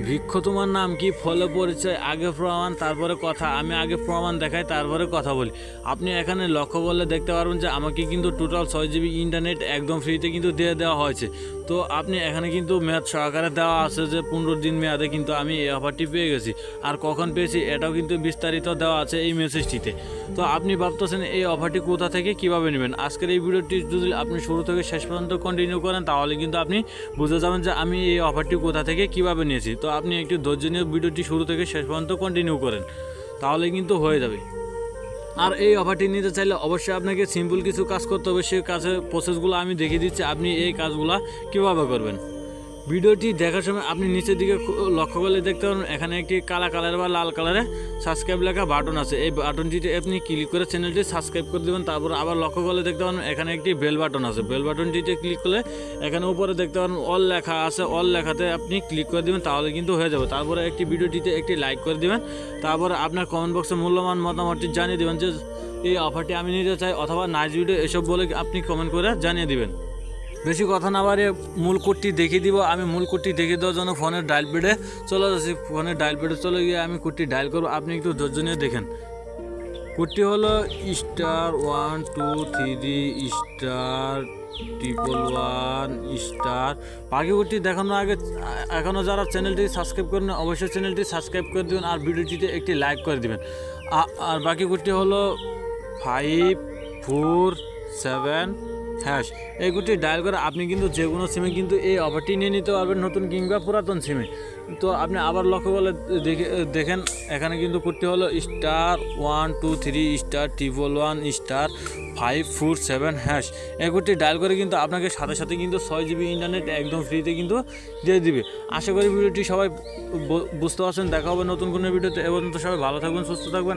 ভিক্ষ তোমার নাম কি, ফলে পরিচয়, আগে প্রমাণ তারপরে কথা। আমি আগে প্রমাণ দেখাই তারপরে কথা বলি। আপনি এখানে লক্ষ্য করলে দেখতে পারবেন যে আমাকে কিন্তু টোটাল 6 GB ইন্টারনেট একদম ফ্রিতে কিন্তু দিয়ে দেওয়া হয়েছে। তো আপনি এখানে কিন্তু মেয়াদ সহকারে দেওয়া আছে যে 15 দিন মেয়াদে কিন্তু আমি এই অফারটি পেয়ে গেছি। আর কখন পেয়েছি এটাও কিন্তু বিস্তারিত দেওয়া আছে এই মেসেজটিতে। তো আপনি ভাবতেছেন এই অফারটি কোথা থেকে কীভাবে নেবেন। আজকের এই ভিডিওটি যদি আপনি শুরু থেকে শেষ পর্যন্ত কন্টিনিউ করেন তাহলে কিন্তু আপনি বুঝে যাবেন যে আমি এই অফারটি কোথা থেকে কীভাবে নিয়েছি। তো আপনি একটু ধৈর্য নিয়ে ভিডিওটি শুরু থেকে শেষ পর্যন্ত কন্টিনিউ করেন, তাহলে কিন্তু হয়ে যাবে। আর এই অফারটি নিতে চাইলে অবশ্যই আপনাকে সিম্পল কিছু কাজ করতে হবে। সেই কাজের প্রসেসগুলো আমি দেখিয়ে দিচ্ছি, আপনি এই কাজগুলো কীভাবে করবেন। ভিডিওটি দেখার সময় আপনি নিচের দিকে লক্ষ্য করলে দেখতে পাবেন এখানে একটি কালা কালার বা লাল কালারে সাবস্ক্রাইব লেখা বাটন আছে। এই বাটনটিতে আপনি ক্লিক করে চ্যানেলটি সাবস্ক্রাইব করে দেবেন। তারপর আবার লক্ষ্য করলে দেখতে পাবেন এখানে একটি বেল বাটন আছে। বেল বাটনটিতে ক্লিক করলে এখানে উপরে দেখতে পাবেন অল লেখা আছে। অল লেখাতে আপনি ক্লিক করে দেবেন, তাহলে কিন্তু হয়ে যাবে। তারপরে একটি ভিডিওটিতে একটি লাইক করে দেবেন। তারপরে আপনার কমেন্ট বক্সে মূল্যবান মতামতটি জানিয়ে দেবেন যে এই অফারটি আমি নিতে চাই অথবা নাইস ভিডিও এসব বলে আপনি কমেন্ট করে জানিয়ে দেবেন। বেশি কথা না বাড়িয়ে মূল কোডটি দেখিয়ে দিব। আমি মূল কোডটি দেখিয়ে দেওয়ার জন্য ফোনের ডায়াল প্যাডে চলে যাচ্ছি। ফোনের ডায়াল প্যাডে চলে গিয়ে আমি কোডটি ডায়াল করব। আপনি একটু ধৈর্য নিয়ে দেখেন। কোডটি হলো *123****** বাকি কোডটি দেখানোর আগে এখনও যারা চ্যানেলটি সাবস্ক্রাইব করেন অবশ্যই চ্যানেলটি সাবস্ক্রাইব করে দেবেন আর ভিডিওটিতে একটি লাইক করে দেবেন। আর বাকি কোডটি হলো 547#। এই কোডটি ডায়াল করে আপনি কিন্তু যে কোনো সিমে কিন্তু এই অফারটি নিয়ে নিতে পারবেন, নতুন কিংবা পুরাতন সিমে। তো আপনি আবার লক্ষ্য করলে দেখেন এখানে কিন্তু কোডটি হলো *123****547#। এই কোডটি ডায়াল করে কিন্তু আপনাকে সাথে সাথে কিন্তু 6 GB ইন্টারনেট একদম ফ্রিতে কিন্তু দিয়ে দিবে। আশা করি ভিডিওটি সবাই বুঝতে পারছেন। দেখা হবে নতুন কোনো ভিডিওতে। এ পর্যন্ত সবাই ভালো থাকবেন, সুস্থ থাকবেন।